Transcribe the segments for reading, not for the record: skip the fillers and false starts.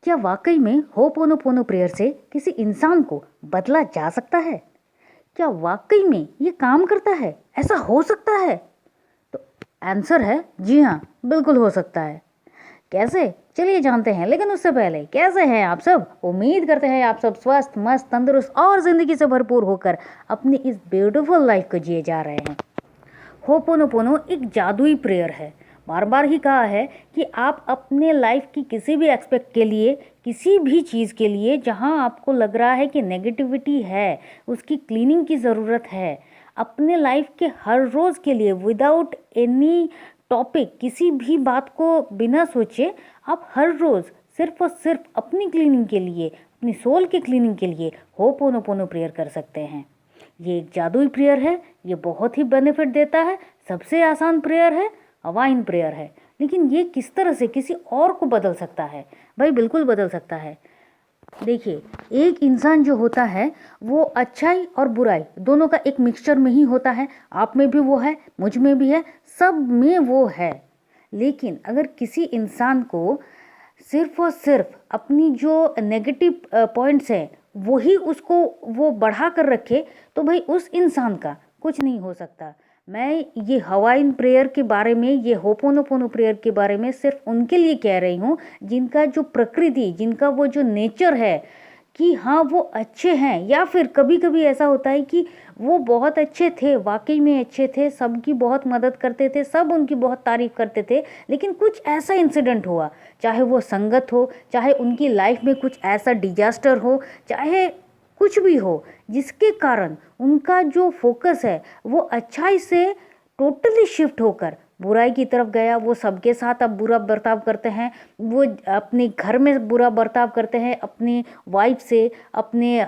क्या वाकई में होपोनोपोनो प्रेयर से किसी इंसान को बदला जा सकता है? क्या वाकई में ये काम करता है? ऐसा हो सकता है? तो आंसर है जी हाँ, बिल्कुल हो सकता है। कैसे? चलिए जानते हैं। लेकिन उससे पहले कैसे हैं आप सब? उम्मीद करते हैं आप सब स्वस्थ, मस्त, तंदुरुस्त और ज़िंदगी से भरपूर होकर अपनी इस ब्यूटीफुल लाइफ को जिए जा रहे हैं। होपोनोपोनो एक जादुई प्रेयर है। बार बार ही कहा है कि आप अपने लाइफ की किसी भी एस्पेक्ट के लिए, किसी भी चीज़ के लिए जहां आपको लग रहा है कि नेगेटिविटी है, उसकी क्लीनिंग की ज़रूरत है, अपने लाइफ के हर रोज़ के लिए विदाउट एनी टॉपिक, किसी भी बात को बिना सोचे आप हर रोज़ सिर्फ और सिर्फ अपनी क्लीनिंग के लिए, अपनी सोल की क्लीनिंग के लिए होपोनोपोनो प्रेयर कर सकते हैं। ये एक जादुई प्रेयर है। ये बहुत ही बेनिफिट देता है। सबसे आसान प्रेयर है, हवाइन प्रेयर है। लेकिन ये किस तरह से किसी और को बदल सकता है? भाई बिल्कुल बदल सकता है। देखिए, एक इंसान जो होता है वो अच्छाई और बुराई दोनों का एक मिक्सचर में ही होता है। आप में भी वो है, मुझ में भी है, सब में वो है। लेकिन अगर किसी इंसान को सिर्फ और सिर्फ अपनी जो नेगेटिव पॉइंट्स हैं वही उसको वो बढ़ा कर रखे, तो भाई उस इंसान का कुछ नहीं हो सकता। मैं ये हवाइन प्रेयर के बारे में, ये होपोनोपोनो प्रेयर के बारे में सिर्फ उनके लिए कह रही हूँ जिनका जो प्रकृति, जिनका वो जो नेचर है कि हाँ वो अच्छे हैं, या फिर कभी कभी ऐसा होता है कि वो बहुत अच्छे थे, वाकई में अच्छे थे, सबकी बहुत मदद करते थे, सब उनकी बहुत तारीफ करते थे, लेकिन कुछ ऐसा इंसिडेंट हुआ, चाहे वो संगत हो, चाहे उनकी लाइफ में कुछ ऐसा डिजास्टर हो, चाहे कुछ भी हो, जिसके कारण उनका जो फोकस है वो अच्छाई से टोटली शिफ्ट होकर बुराई की तरफ गया। वो सबके साथ अब बुरा बर्ताव करते हैं, वो अपने घर में बुरा बर्ताव करते हैं, अपनी वाइफ से, अपने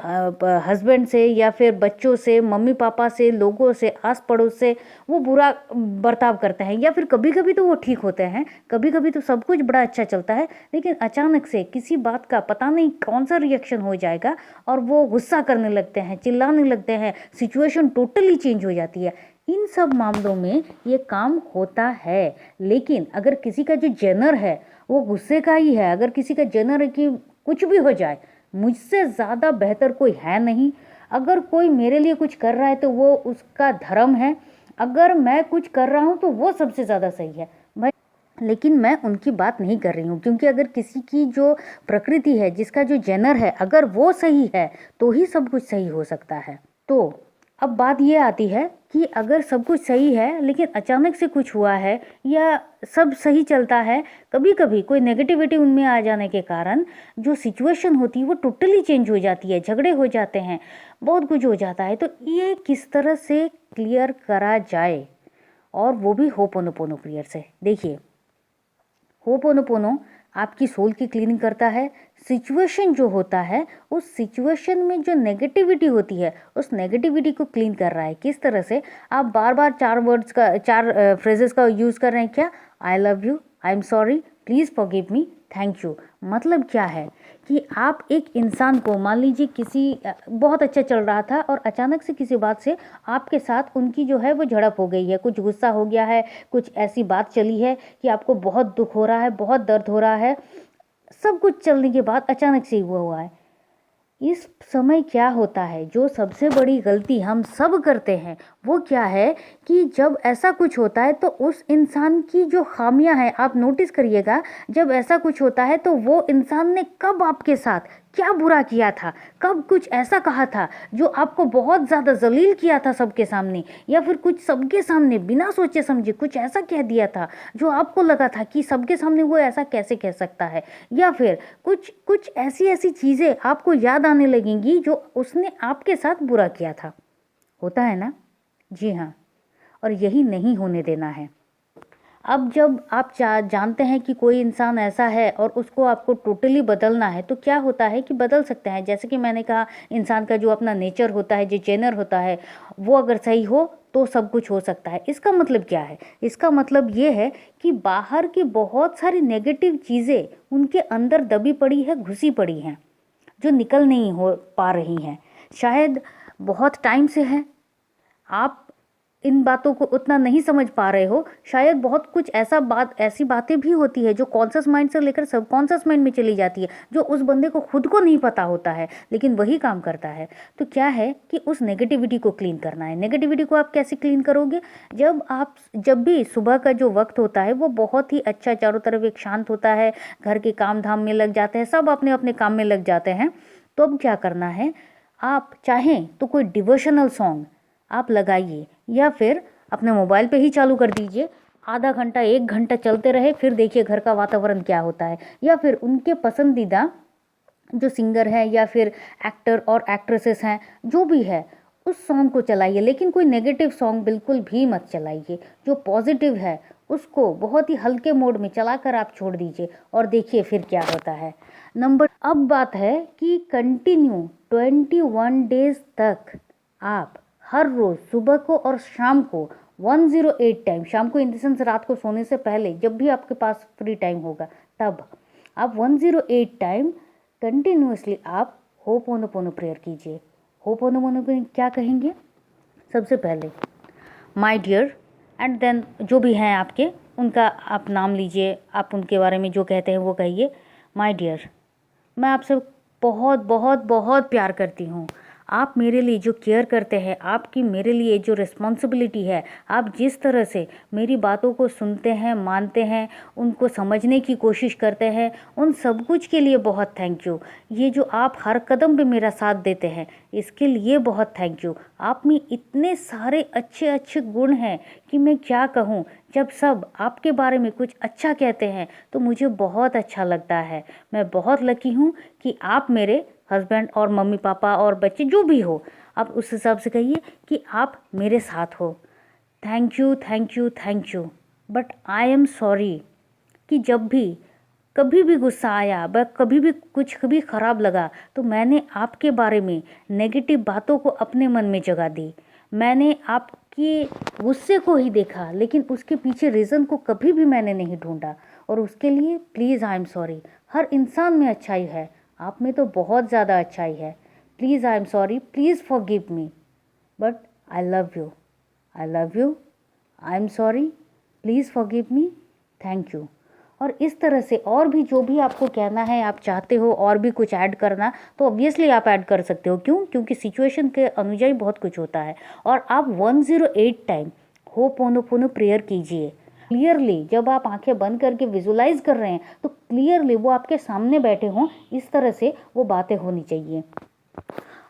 हस्बैंड से, या फिर बच्चों से, मम्मी पापा से, लोगों से, आस पड़ोस से वो बुरा बर्ताव करते हैं। या फिर कभी कभी तो वो ठीक होते हैं, कभी कभी तो सब कुछ बड़ा अच्छा चलता है, लेकिन अचानक से किसी बात का पता नहीं कौन सा रिएक्शन हो जाएगा और वो गुस्सा करने लगते हैं, चिल्लाने लगते हैं, सिचुएशन टोटली चेंज हो जाती है। इन सब मामलों में ये काम होता है। लेकिन अगर किसी का जो जेनर है वो गुस्से का ही है, अगर किसी का जेनर है कि कुछ भी हो जाए, मुझसे ज़्यादा बेहतर कोई है नहीं, अगर कोई मेरे लिए कुछ कर रहा है तो वो उसका धर्म है, अगर मैं कुछ कर रहा हूँ तो वो सबसे ज़्यादा सही है भाई। लेकिन मैं उनकी बात नहीं कर रही हूँ, क्योंकि अगर किसी की जो प्रकृति है, जिसका जो जेनर है, अगर वो सही है तो ही सब कुछ सही हो सकता है। तो अब बात ये आती है कि अगर सब कुछ सही है लेकिन अचानक से कुछ हुआ है, या सब सही चलता है, कभी कभी कोई नेगेटिविटी उनमें आ जाने के कारण जो सिचुएशन होती है वो टोटली चेंज हो जाती है, झगड़े हो जाते हैं, बहुत कुछ हो जाता है। तो ये किस तरह से क्लियर करा जाए, और वो भी होपोनोपोनो प्रेयर से। देखिए, होपोनोपोनो आपकी सोल की क्लीनिंग करता है। सिचुएशन जो होता है, उस सिचुएशन में जो नेगेटिविटी होती है, उस नेगेटिविटी को क्लीन कर रहा है। किस तरह से? आप बार बार चार फ्रेजेस का यूज़ कर रहे हैं। क्या? I love you, I am sorry, please forgive me, thank you. मतलब क्या है कि आप एक इंसान को, मान लीजिए किसी बहुत अच्छा चल रहा था और अचानक से किसी बात से आपके साथ उनकी जो है वो झड़प हो गई है, कुछ गुस्सा हो गया है, कुछ ऐसी बात चली है कि आपको बहुत दुख हो रहा है, बहुत दर्द हो रहा है, सब कुछ चलने के बाद अचानक से हुआ है। इस समय क्या होता है, जो सबसे बड़ी गलती हम सब करते हैं वो क्या है कि जब ऐसा कुछ होता है तो उस इंसान की जो खामियां हैं, आप नोटिस करिएगा, जब ऐसा कुछ होता है तो वो इंसान ने कब आपके साथ क्या बुरा किया था, कब कुछ ऐसा कहा था जो आपको बहुत ज़्यादा जलील किया था सबके सामने, या फिर कुछ सबके सामने बिना सोचे समझे कुछ ऐसा कह दिया था जो आपको लगा था कि सबके सामने वो ऐसा कैसे कह सकता है, या फिर कुछ कुछ ऐसी ऐसी चीज़ें आपको याद आने लगेंगी जो उसने आपके साथ बुरा किया था। होता है ना? जी हाँ। और यही नहीं होने देना है। अब जब आप जानते हैं कि कोई इंसान ऐसा है और उसको आपको टोटली बदलना है, तो क्या होता है कि बदल सकते हैं। जैसे कि मैंने कहा, इंसान का जो अपना नेचर होता है, जो जेनर होता है, वो अगर सही हो तो सब कुछ हो सकता है। इसका मतलब क्या है? इसका मतलब ये है कि बाहर की बहुत सारी नेगेटिव चीज़ें उनके अंदर दबी पड़ी है, घुसी पड़ी हैं, जो निकल नहीं हो पा रही हैं। शायद बहुत टाइम से है, आप इन बातों को उतना नहीं समझ पा रहे हो, शायद बहुत कुछ ऐसी बातें भी होती है जो कॉन्शियस माइंड से लेकर सबकॉन्शियस माइंड में चली जाती है, जो उस बंदे को खुद को नहीं पता होता है, लेकिन वही काम करता है। तो क्या है कि उस नेगेटिविटी को क्लीन करना है। नेगेटिविटी को आप कैसे क्लीन करोगे? जब भी सुबह का जो वक्त होता है वो बहुत ही अच्छा, चारों तरफ एक शांत होता है, घर के काम धाम में लग जाते हैं, सब अपने अपने काम में लग जाते हैं। तो अब क्या करना है, आप चाहें तो कोई डिवोशनल सॉन्ग आप लगाइए, या फिर अपने मोबाइल पे ही चालू कर दीजिए, आधा घंटा 1 घंटा चलते रहे, फिर देखिए घर का वातावरण क्या होता है। या फिर उनके पसंदीदा जो सिंगर है या फिर एक्टर और एक्ट्रेसेस हैं, जो भी है, उस सॉन्ग को चलाइए, लेकिन कोई नेगेटिव सॉन्ग बिल्कुल भी मत चलाइए। जो पॉजिटिव है उसको बहुत ही हल्के मोड में चलाकर आप छोड़ दीजिए और देखिए फिर क्या होता है। अब बात है कि कंटिन्यू 21 डेज तक आप हर रोज़ सुबह को और शाम को 108 टाइम, शाम को इन द सेंस रात को सोने से पहले, जब भी आपके पास फ्री टाइम होगा तब आप 108 टाइम कंटिन्यूसली आप होपोनोपोनो प्रेयर कीजिए। होपोनोपोनो में क्या कहेंगे? सबसे पहले माय डियर, एंड देन जो भी हैं आपके, उनका आप नाम लीजिए, आप उनके बारे में जो कहते हैं वो कहिए। माय डियर, मैं आपसे बहुत बहुत बहुत प्यार करती हूँ। आप मेरे लिए जो केयर करते हैं, आपकी मेरे लिए जो रिस्पॉन्सिबिलिटी है, आप जिस तरह से मेरी बातों को सुनते हैं, मानते हैं, उनको समझने की कोशिश करते हैं, उन सब कुछ के लिए बहुत थैंक यू। ये जो आप हर कदम पे मेरा साथ देते हैं, इसके लिए बहुत थैंक यू। आप में इतने सारे अच्छे अच्छे गुण हैं कि मैं क्या कहूँ। जब सब आपके बारे में कुछ अच्छा कहते हैं तो मुझे बहुत अच्छा लगता है। मैं बहुत लकी हूँ कि आप मेरे हस्बैंड और मम्मी पापा और बच्चे जो भी हो, आप उस हिसाब से कहिए कि आप मेरे साथ हो। Thank you thank you thank you. But I am sorry कि जब भी कभी भी गुस्सा आया, कभी भी कुछ कभी ख़राब लगा, तो मैंने आपके बारे में नेगेटिव बातों को अपने मन में जगा दी। मैंने आपके गुस्से को ही देखा, लेकिन उसके पीछे रीज़न को कभी भी मैंने नहीं ढूंढा, और उसके लिए प्लीज़ आई एम सॉरी। हर इंसान में अच्छाई है, आप में तो बहुत ज़्यादा अच्छाई है। Please I am sorry, please forgive me, but I love you, I love you, I am sorry, please forgive me, thank you. और इस तरह से और भी जो भी आपको कहना है, आप चाहते हो और भी कुछ ऐड करना, तो ऑब्वियसली आप ऐड कर सकते हो। क्यों? क्योंकि सिचुएशन के अनुଯାयी बहुत कुछ होता है। और आप 108 टाइम होपोनोपोनो प्रेयर कीजिए। क्लियरली जब आप आंखें बंद करके विजुलाइज कर रहे हैं, तो क्लियरली वो आपके सामने बैठे हों, इस तरह से वो बातें होनी चाहिए।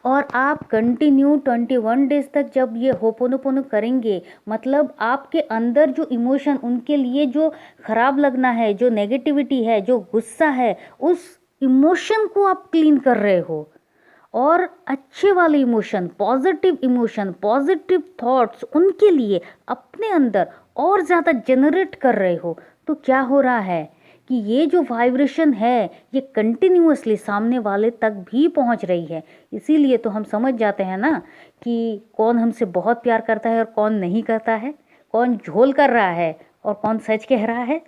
और आप कंटिन्यू 21 डेज तक जब ये होपोनोपोनो करेंगे, मतलब आपके अंदर जो इमोशन, उनके लिए जो ख़राब लगना है, जो नेगेटिविटी है, जो गुस्सा है, उस इमोशन को आप क्लीन कर रहे हो, और अच्छे वाले इमोशन, पॉजिटिव थॉट्स उनके लिए अपने अंदर और ज़्यादा जनरेट कर रहे हो। तो क्या हो रहा है कि ये जो वाइब्रेशन है, ये कंटिन्यूअसली सामने वाले तक भी पहुंच रही है। इसीलिए तो हम समझ जाते हैं ना कि कौन हमसे बहुत प्यार करता है और कौन नहीं करता है, कौन झोल कर रहा है और कौन सच कह रहा है।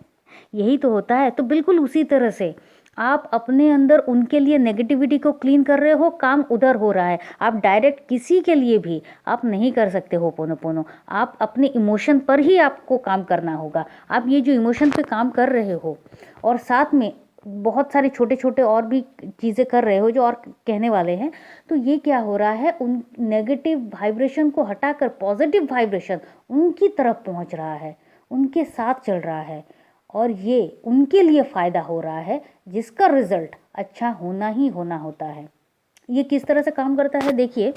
यही तो होता है। तो बिल्कुल उसी तरह से आप अपने अंदर उनके लिए नेगेटिविटी को क्लीन कर रहे हो, काम उधर हो रहा है। आप डायरेक्ट किसी के लिए भी आप नहीं कर सकते होपोनोपोनो। आप अपने इमोशन पर ही आपको काम करना होगा। आप ये जो इमोशन पे काम कर रहे हो और साथ में बहुत सारे छोटे छोटे और भी चीज़ें कर रहे हो जो और कहने वाले हैं, तो ये क्या हो रहा है, उन नेगेटिव वाइब्रेशन को हटाकर पॉजिटिव वाइब्रेशन उनकी तरफ पहुंच रहा है, उनके साथ चल रहा है, और ये उनके लिए फ़ायदा हो रहा है, जिसका रिज़ल्ट अच्छा होना ही होना होता है। ये किस तरह से काम करता है, देखिए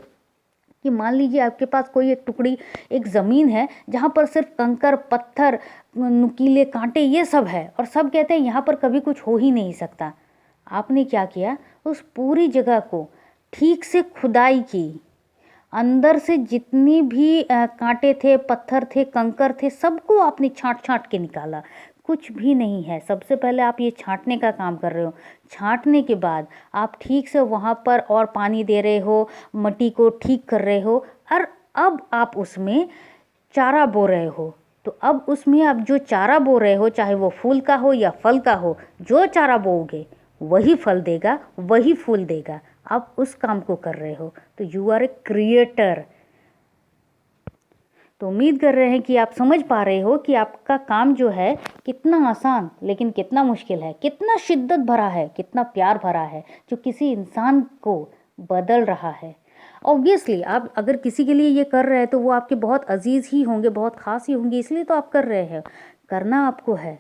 कि मान लीजिए आपके पास कोई एक टुकड़ी, एक ज़मीन है जहाँ पर सिर्फ कंकर, पत्थर, नुकीले कांटे, ये सब है, और सब कहते हैं यहाँ पर कभी कुछ हो ही नहीं सकता। आपने क्या किया, उस पूरी जगह को ठीक से खुदाई की, अंदर से जितनी भी कांटे थे, पत्थर थे, कंकर थे, सबको आपने छांट छांट के निकाला। कुछ भी नहीं है। सबसे पहले आप ये छांटने का काम कर रहे हो। छांटने के बाद आप ठीक से वहाँ पर और पानी दे रहे हो, मिट्टी को ठीक कर रहे हो, और अब आप उसमें चारा बो रहे हो। तो अब उसमें आप जो चारा बो रहे हो, चाहे वो फूल का हो या फल का हो, जो चारा बोओगे वही फल देगा, वही फूल देगा। आप उस काम को कर रहे हो। तो यू आर ए क्रिएटर। तो उम्मीद कर रहे हैं कि आप समझ पा रहे हो कि आपका काम जो है कितना आसान लेकिन कितना मुश्किल है, कितना शिद्दत भरा है, कितना प्यार भरा है, जो किसी इंसान को बदल रहा है। ऑब्वियसली आप अगर किसी के लिए ये कर रहे हैं तो वो आपके बहुत अजीज़ ही होंगे, बहुत ख़ास ही होंगे, इसलिए तो आप कर रहे हैं। करना आपको है,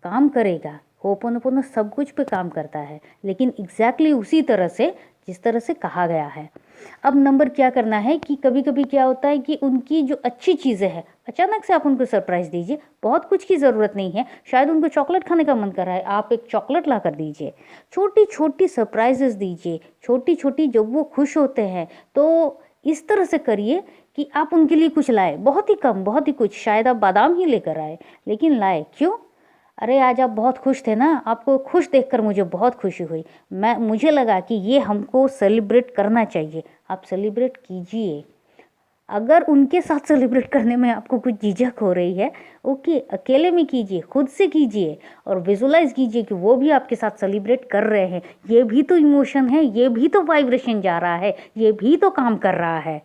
काम करेगा। होपोनोपोनो सब कुछ पे काम करता है, लेकिन एग्जैक्टली उसी तरह से जिस तरह से कहा गया है। अब नंबर क्या करना है कि कभी कभी क्या होता है कि उनकी जो अच्छी चीज़ें हैं अचानक से आप उनको सरप्राइज़ दीजिए। बहुत कुछ की ज़रूरत नहीं है, शायद उनको चॉकलेट खाने का मन कर रहा है, आप एक चॉकलेट ला कर दीजिए। छोटी छोटी सरप्राइजेस दीजिए, छोटी छोटी, जब वो खुश होते हैं तो इस तरह से करिए कि आप उनके लिए कुछ लाए, बहुत ही कम, बहुत ही कुछ, शायद आप बादाम ही लेकर आए लेकिन लाए। क्यों? अरे आज आप बहुत खुश थे ना, आपको खुश देखकर मुझे बहुत खुशी हुई। मुझे लगा कि ये हमको सेलिब्रेट करना चाहिए। आप सेलिब्रेट कीजिए। अगर उनके साथ सेलिब्रेट करने में आपको कुछ झिझक हो रही है, ओके, अकेले में कीजिए, खुद से कीजिए और विजुलाइज कीजिए कि वो भी आपके साथ सेलिब्रेट कर रहे हैं। ये भी तो इमोशन है, ये भी तो वाइब्रेशन जा रहा है, ये भी तो काम कर रहा है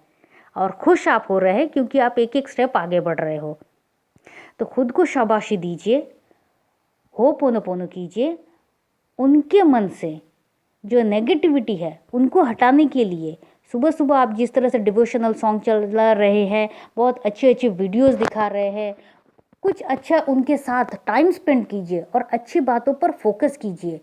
और खुश आप हो रहे हैं क्योंकि आप एक एक स्टेप आगे बढ़ रहे हो। तो खुद को शाबाशी दीजिए, होपोनोपोनो कीजिए। उनके मन से जो नेगेटिविटी है उनको हटाने के लिए सुबह सुबह आप जिस तरह से डिवोशनल सॉन्ग चला रहे हैं, बहुत अच्छे अच्छे वीडियोस दिखा रहे हैं, कुछ अच्छा उनके साथ टाइम स्पेंड कीजिए और अच्छी बातों पर फोकस कीजिए।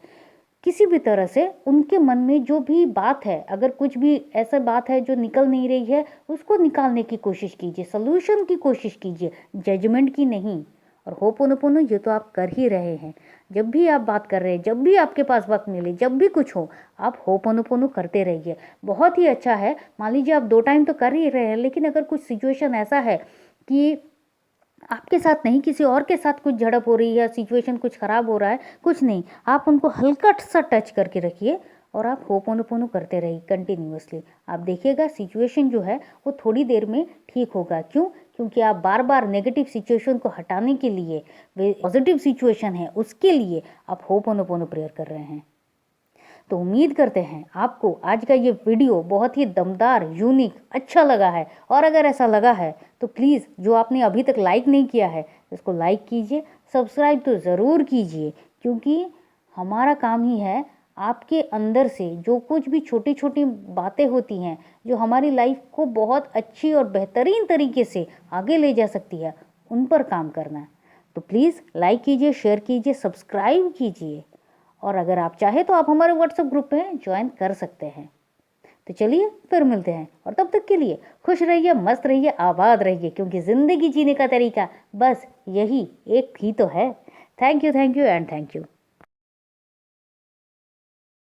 किसी भी तरह से उनके मन में जो भी बात है, अगर कुछ भी ऐसा बात है जो निकल नहीं रही है, उसको निकालने की कोशिश कीजिए, सलूशन की कोशिश कीजिए, जजमेंट की नहीं। और होपोनोपोनो ये तो आप कर ही रहे हैं। जब भी आप बात कर रहे हैं, जब भी आपके पास वक्त मिले, जब भी कुछ हो, आप होपोनोपोनो करते रहिए। बहुत ही अच्छा है। मान लीजिए आप 2 टाइम तो कर ही रहे हैं, लेकिन अगर कुछ सिचुएशन ऐसा है कि आपके साथ नहीं, किसी और के साथ कुछ झड़प हो रही है, सिचुएशन कुछ ख़राब हो रहा है, कुछ नहीं, आप उनको हल्का सा टच करके रखिए और आप होपोनोपोनो करते रहिए कंटिन्यूअसली। आप देखिएगा सिचुएशन जो है वो थोड़ी देर में ठीक होगा। क्यों? क्योंकि आप बार बार नेगेटिव सिचुएशन को हटाने के लिए, वे पॉजिटिव सिचुएशन है उसके लिए आप होपोनोपोनो प्रेयर कर रहे हैं। तो उम्मीद करते हैं आपको आज का ये वीडियो बहुत ही दमदार, यूनिक, अच्छा लगा है। और अगर ऐसा लगा है तो प्लीज़, जो आपने अभी तक लाइक नहीं किया है इसको लाइक कीजिए, सब्सक्राइब तो ज़रूर कीजिए, क्योंकि हमारा काम ही है आपके अंदर से जो कुछ भी छोटी छोटी बातें होती हैं जो हमारी लाइफ को बहुत अच्छी और बेहतरीन तरीके से आगे ले जा सकती है, उन पर काम करना। तो प्लीज़ लाइक कीजिए, शेयर कीजिए, सब्सक्राइब कीजिए और अगर आप चाहें तो आप हमारे व्हाट्सएप ग्रुप में ज्वाइन कर सकते हैं। तो चलिए फिर मिलते हैं और तब तक के लिए खुश रहिए, मस्त रहिए, आबाद रहिए, क्योंकि ज़िंदगी जीने का तरीका बस यही एक ही तो है। Thank you and thank you.